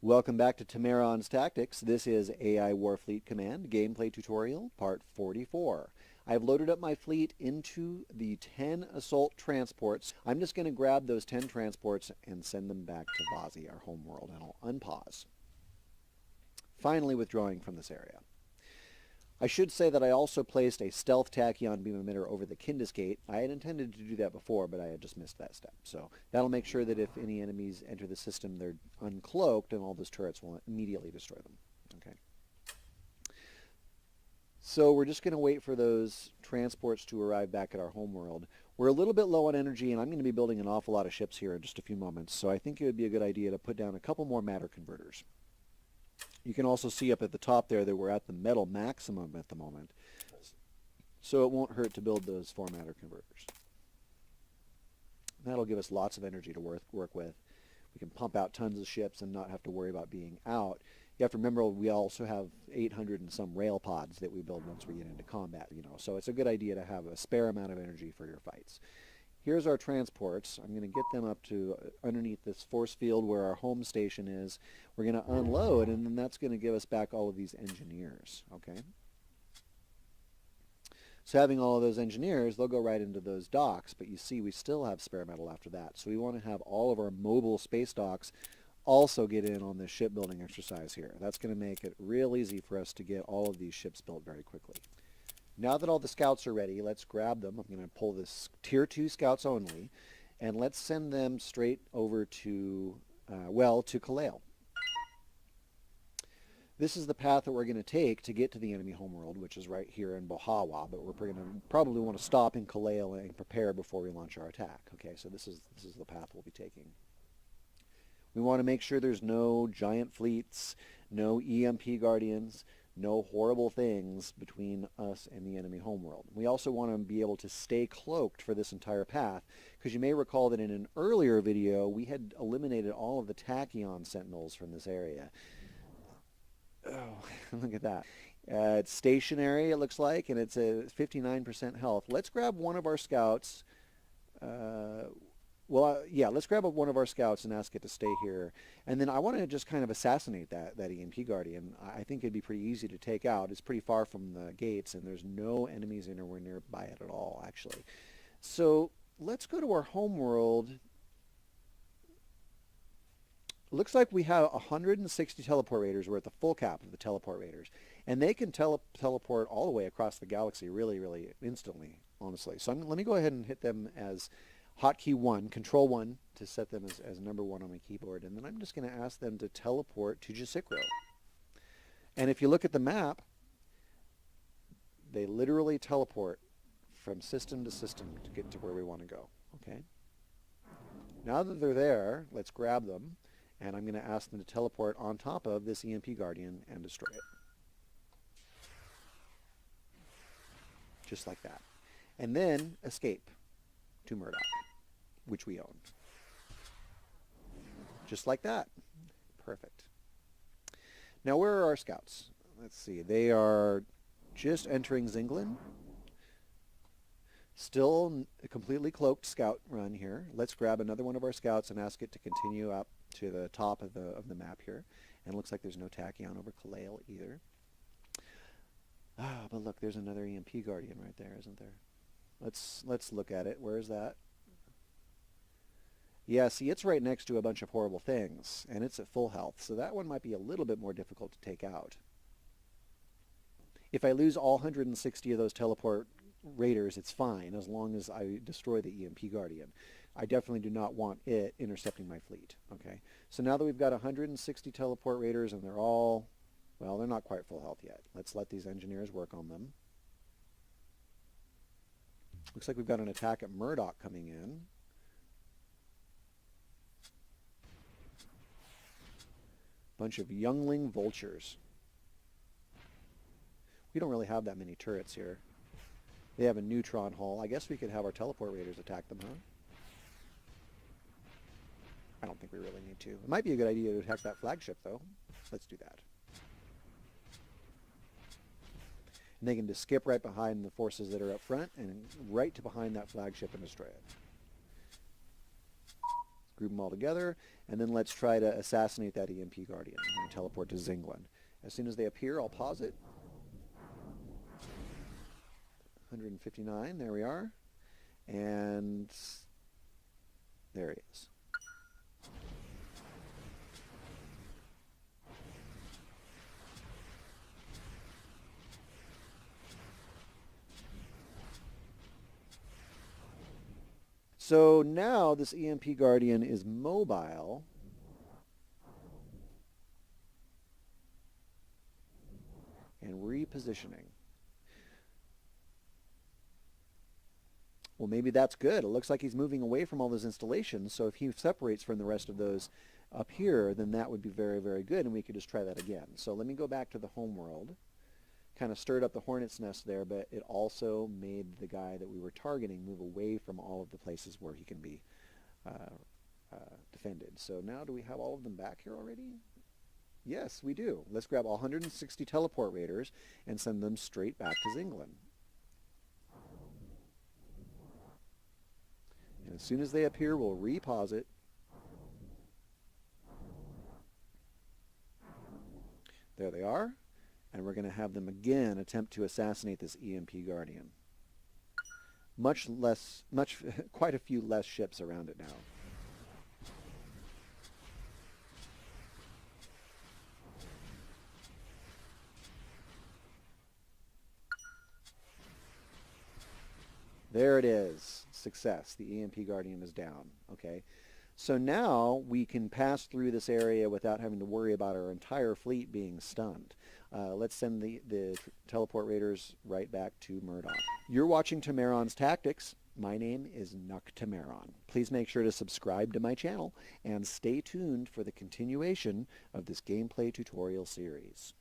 Welcome back to Temeron's Tactics. This is AI Warfleet Command Gameplay Tutorial, Part 44. I've loaded up my fleet into the 10 assault transports. I'm just going to grab those 10 transports and send them back to Vazi, our homeworld, and I'll unpause. Finally withdrawing from this area. I should say that I also placed a stealth tachyon beam emitter over the Kindis gate. I had intended to do that before, but I had just missed that step. So that'll make sure that if any enemies enter the system, they're uncloaked, and all those turrets will immediately destroy them. Okay. So we're just going to wait for those transports to arrive back at our homeworld. We're a little bit low on energy, and I'm going to be building an awful lot of ships here in just a few moments. So I think it would be a good idea to put down a couple more matter converters. You can also see up at the top there that we're at the metal maximum at the moment. So it won't hurt to build those 4 matter converters. That'll give us lots of energy to work with. We can pump out tons of ships and not have to worry about being out. You have to remember we also have 800 and some rail pods that we build once we get into combat, So it's a good idea to have a spare amount of energy for your fights. Here's our transports. I'm going to get them up to underneath this force field where our home station is. We're going to unload, and then that's going to give us back all of these engineers, okay? So having all of those engineers, they'll go right into those docks, but you see we still have spare metal after that. So we want to have all of our mobile space docks also get in on this shipbuilding exercise here. That's going to make it real easy for us to get all of these ships built very quickly. Now that all the scouts are ready, let's grab them. I'm going to pull this Tier 2 scouts only, and let's send them straight over to, to Kalale. This is the path that we're going to take to get to the enemy homeworld, which is right here in Bohawa, but we're going to probably want to stop in Kalale and prepare before we launch our attack. Okay, so this is the path we'll be taking. We want to make sure there's no giant fleets, no EMP guardians, no horrible things between us and the enemy homeworld. We also want to be able to stay cloaked for this entire path, because you may recall that in an earlier video we had eliminated all of the tachyon sentinels from this area. Oh, look at that. It's stationary, it looks like, and it's a 59% health. Let's grab one of our scouts. Let's grab one of our scouts and ask it to stay here. And then I want to just kind of assassinate that EMP Guardian. I think it'd be pretty easy to take out. It's pretty far from the gates, and there's no enemies anywhere nearby it at all, actually. So let's go to our homeworld. Looks like we have 160 teleport raiders. We're at the full cap of the teleport raiders. And they can teleport all the way across the galaxy really, really instantly, honestly. So let me go ahead and hit them as hotkey 1, control 1 to set them as number 1 on my keyboard. And then I'm just going to ask them to teleport to Jasikro. And if you look at the map, they literally teleport from system to system to get to where we want to go. Okay. Now that they're there, let's grab them. And I'm going to ask them to teleport on top of this EMP Guardian and destroy it. Just like that. And then escape to Murdoch, which we own. Just like that. Perfect. Now where are our scouts? Let's see. They are just entering Zinglin. Still a completely cloaked scout run here. Let's grab another one of our scouts and ask it to continue up to the top of the map here. And it looks like there's no tachyon over Kalale either. Ah, but look, there's another EMP Guardian right there, isn't there? Let's look at it. Where is that? Yeah, see, it's right next to a bunch of horrible things, and it's at full health, so that one might be a little bit more difficult to take out. If I lose all 160 of those teleport raiders, it's fine, as long as I destroy the EMP Guardian. I definitely do not want it intercepting my fleet. Okay, so now that we've got 160 teleport raiders, and they're all, well, they're not quite full health yet. Let's let these engineers work on them. Looks like we've got an attack at Murdoch coming in. Bunch of youngling vultures. We don't really have that many turrets here. They have a neutron hull. I guess we could have our teleport raiders attack them, huh? I don't think we really need to. It might be a good idea to attack that flagship, though. Let's do that. And they can just skip right behind the forces that are up front and right to behind that flagship and destroy it. group them all together, and then let's try to assassinate that EMP Guardian. I'm going to teleport to Zingland. As soon as they appear, I'll pause it. 159, there we are. And there he is. So now this EMP Guardian is mobile. And repositioning. Well, maybe that's good. It looks like he's moving away from all those installations, so if he separates from the rest of those up here, then that would be very, very good, and we could just try that again. So let me go back to the home world. Kind of stirred up the hornet's nest there, but it also made the guy that we were targeting move away from all of the places where he can be defended. So now do we have all of them back here already? Yes, we do. Let's grab all 160 teleport raiders and send them straight back to Zingland. And as soon as they appear, we'll repause it. There they are. And we're going to have them again attempt to assassinate this EMP Guardian. Quite a few less ships around it now. There it is. Success. The EMP Guardian is down. Okay. So now we can pass through this area without having to worry about our entire fleet being stunned. Let's send the teleport raiders right back to Murdoch. You're watching Temeron's Tactics. My name is Temeron. Please make sure to subscribe to my channel and stay tuned for the continuation of this gameplay tutorial series.